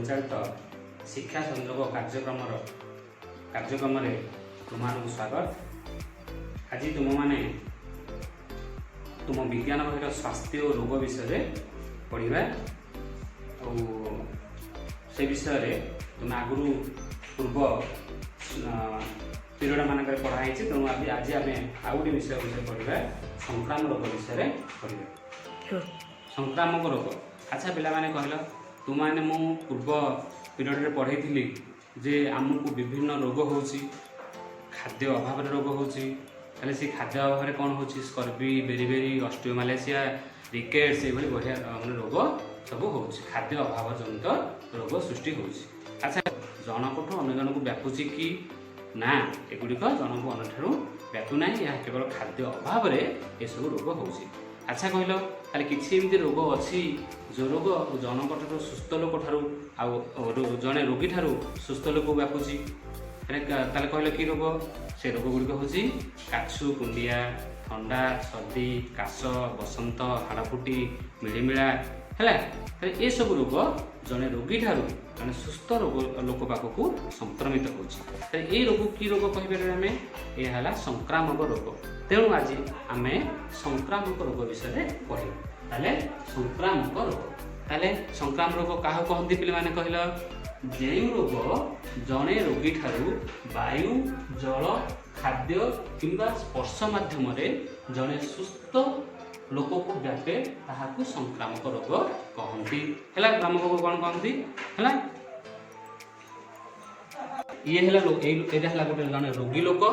परिचालित शिक्षा संयोग कार्यक्रम तुम स्वागत। आज तुम माने तुम विज्ञान बहिर स्वास्थ्य और रोग विषय पढ़ा से विषय तुम आगु पूर्व पीरियड मानक पढ़ाई तेणु आज आम आउ गोटे विषय पढ़ा संक्रामक रोग विषय पढ़ा। संक्रामक रोग अच्छा पिला माने कहल तुमने मु पूर्व पीरियड पढ़ाई जे आमको विभिन्न रोग हो खाद्य अभाव रोग हो से खाद्य अभाव कौन हो स्कर्बी बेरीबेरी ऑस्टियोमालेशिया रिकेट्स ये बढ़िया रोग सब हो खाद्य अभाव जनित रोग सृष्टि हो। अच्छा जनक अन्य जन को व्यापुची कि ना एगुड़िक जनक अन्य ठार व्यापुना यह केवल खाद्य अभाव ये सब रोग हो। अच्छा कहल ताले किसी एमती रोग अच्छी जो रोग जनक ठार सुस्थ लोक ठार जड़े रोगी ठार सुस्थ लोक व्यापुची ताले कहल कि रोग से रोग गुड़िक हूँ काछु कुंडिया ठंडा सर्दी काश बसंत हाड़फुटी मिलिमिला है ये सब रोग जड़े रोगी ठार जड़े सुस्थ लोक पाखक संक्रमित हो रोग कि रोग कहीपर आम यह संक्रामक रोग। तेणु आज आम संक्रामक रोग विषय पढ़े ताले संक्रामक रोग ताले संक्रामक रोग क्या कहते पे मैंने कहल जो रोग जड़े रोगी ठारू वायु जल खाद्य किंबा स्पर्श माध्यम जड़े सुस्थ लोक को व्यापे ताहाकू संक्रामक रोग कहती है। संक्रामक रोग कौन कहती है ये है गोटे जड़े रोगी लोक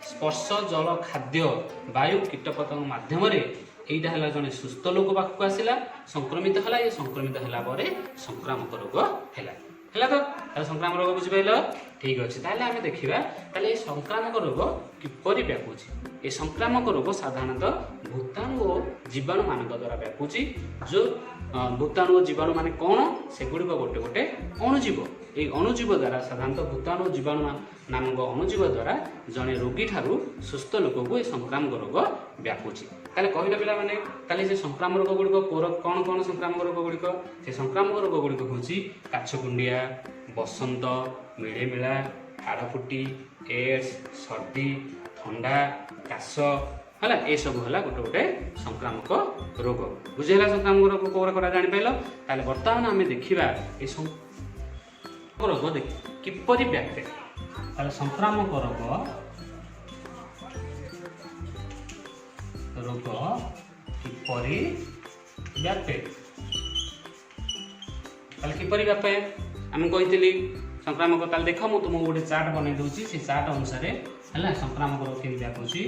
स्पर्श जल खाद्य वायु कीटपतंग माध्यम यहीटा है जड़े सुस्थ लोक पाखक आसला संक्रमित है ये संक्रमित है संक्रामक रोग है तो संक्रामक रोग बुझिपाल ठीक अच्छे आम देखा ये संक्रामक रोग किपरि व्यापुची। ये संक्रामक रोग साधारणतः भूताणु और जीवाणु मान द्वारा व्यापुची जो भूताणु और जीवाणु मान कौन से गुड़िक गोटे गोटे अणुजीव ये अणुजीव द्वारा साधारणतः भूताणु जीवाणु नामक अणुजीव द्वारा जड़े रोगी ठारू सुस्थ लोक को ये संक्रामक रोग व्यापुची। कहले कहले पिला माने कहले से संक्रामक रोग गुड़िक कौन कौन संक्रामक रोग गुड़िक से संक्रामक रोग गुड़िक हूँ काछकुंडिया बसंत मिलिमिला हाड़फुटी एड्स सर्दी ठंडा काश है ये सब है गोटे गोटे संक्रामक रोग बुझेगा। संक्रामक रोग कौन करा जापार ताले बर्तमान आम देखा ये रोग देख किपरि व्यापे ताले संक्रामक रोग किपरि व्यापे ताले किपरि व्यापे आम कही संक्रामक ताले देख मुझे तुमको गोटे चार्ट बन दूसरी से चार्ट अनुसार है संक्रामक रोग के व्यापुची।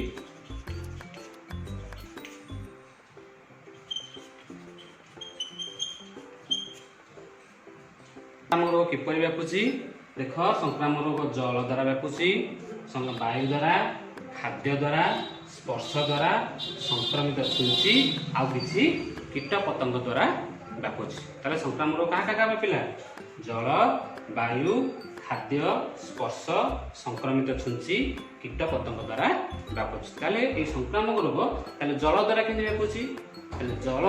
संक्रामक रोग किपरि व्यापुची देख संक्रामक रोग जल द्वारा व्यापुची वायु द्वारा खाद्य द्वारा स्पर्श द्वारा संक्रमित छुंची आउ किसी कीट पतंग द्वारा व्यापुची। ताले संक्रामक रोग क्या व्यापिला जल वायु खाद्य स्पर्श संक्रमित छुंची कीट पतंग द्वारा व्यापुची। ताले ये संक्रामक रोग ताले जल द्वारा के व्यापुची जल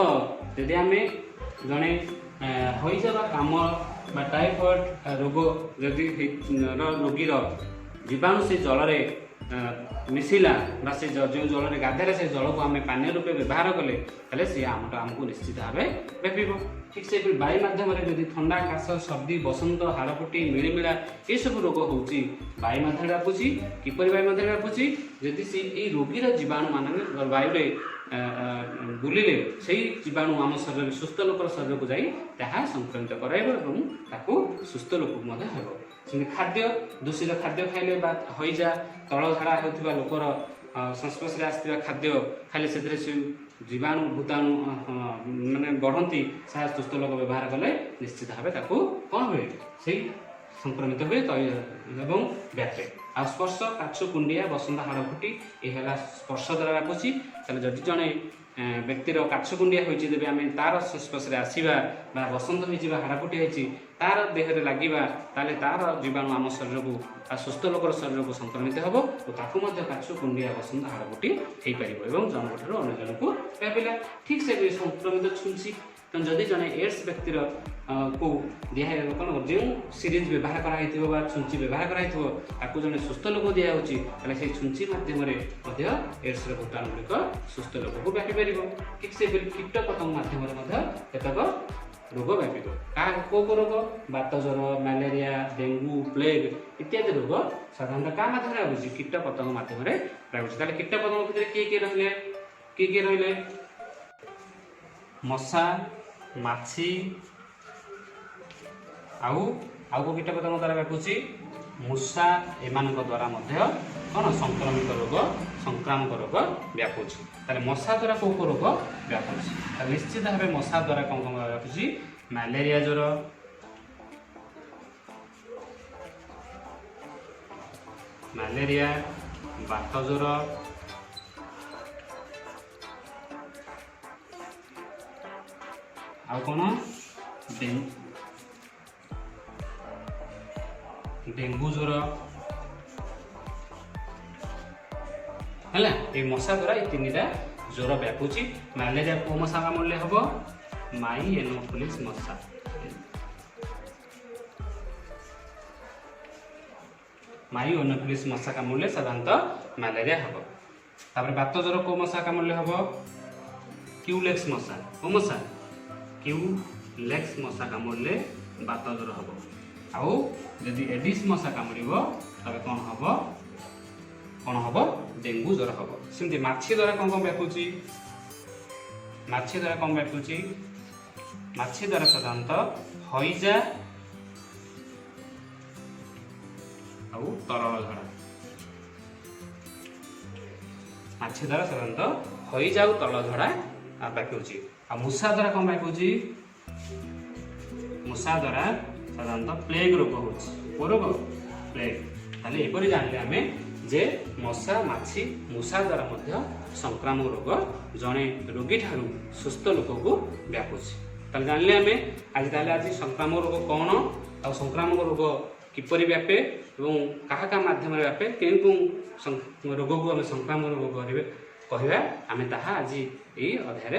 यदि आम जड़े हो जावा काम टाइफॉइड रोग जदि रोगीर जीवाणु से जल मिसिला से जो जल गाधे से जल को आम पानी रूपे व्यवहार कले सी आमको निश्चित भाव व्यापीब। ठीक से वायु माध्यम जब ठंडा काश सर्दी बसंत हाड़फुटी मिलिमिला ये सब रोग हो वायु माध्यम व्यापुची किपरि वायु माध्यम व्यापुची जदि से रोगीर जीवाणु मान वायु बुलिले से जीवाणु आम शरीर सुस्थ लोक शरीर को जाई संक्रमित कराइब और ताकू सुस्थ लोक खाद्य दूषित खाद्य खाइले हईजा तल झाड़ा होता लोकर संस्पर्श आसवा खाद्य खाली से जीवाणु भूताणु माने बढ़ती सुस्थ लोक व्यवहार कले निश्चित भाव ताकू कौन हुए से संक्रमित हुए एवं व्यापे। आ स्पर्श काछु कुंडिया बसंत हाड़फुटी यह स्पर्श द्वारा व्यापुची जदि जड़े व्यक्तिर काछकुंडिया होती तेज आम तार संस्पर्श आसवा बसंत हो हाड़फुटी होती तार देहरे लगे ताले तार जीवाणु आम शरीर को सुस्थ लोकर शरीर को संक्रमित हम और ताकू काछकुंडिया बसंत हाड़फुटी हो पार और जनक ठार अन्य जन को व्यापिला। ठीक से संक्रमित छुंची ତେଣୁ ଯଦି ଜଣେ ଏଡ୍ସ ବ୍ୟକ୍ତିର को दिया कौन जो सीरीज व्यवहार कराई छुंची व्यवहार कराई ताकू जड़े सुस्थ लोक दिखाई से छुंची मध्यम एड्स भूताणु गुड़िक सुस्थ लोक को व्यापी पार ठीक से कीट पतंग मध्यम केतक रोग व्यापी क्या रोग बात ज्वर मैलेरिया डेंगू प्लेग इत्यादि रोग साधारणतः क्या मध्यम आगे कीट पतंग मध्यम आगे कीट पतंग भितर किए रही मशा माछी आउ कीट पतंग द्वारा व्यापुची मूषा एमान द्वारा कौन संक्रामक रोग व्यापुची मशा द्वारा कौ रोग व्यापुची निश्चित भाव मशा द्वारा कौन कौन व्यापुची मैलेरिया ज्वर मैलेरिया बात ज्वर आउ कौन डेंगू ज्वर है ये मशा द्वारा ये तीन ज्वर व्यापुची मैलेरिया को मशा कामुड़े हम माई एनोफिलिस मशा माई एनोफिलिस मशा कामुड़े साधारणतः मैलेरिया हम तापर बात ज्वर को मशा कामुड़े हम क्यूलेक्स मशा को मशा क्यूलेक्स मशा कामुड़े बात ज्वर हम आउ जदि एडिस मशा कामुड़ो तबे कौन हम डेंगू ज्वर हम सेमती माछी द्वारा कौन कौन व्यापुची माछी द्वारा कौन व्यापुची माछी द्वारा साधारणतः हईजा आउ तरल झड़ा माछी द्वारा साधारणतः हईजा आउ तरल झड़ा व्यापुची आ मूषा द्वारा कौन व्यापुची मूषा द्वारा साधारणतः प्लेग रोग हो रोग प्लेग ताले एपरी जानले आमे जे मशा माछी मूषा द्वारा मध्य संक्रामक रोग जड़े रोगी ठारू सुस्थ लोक को व्यापुची ताले जानले आमे आज संक्रामक रोग कौन आ संक्रामक रोग किपरि व्यापे एवं क्या माध्यम व्यापे रोग को आम संक्रामक रोग कहवा आमे ताहा आज यही अध्याय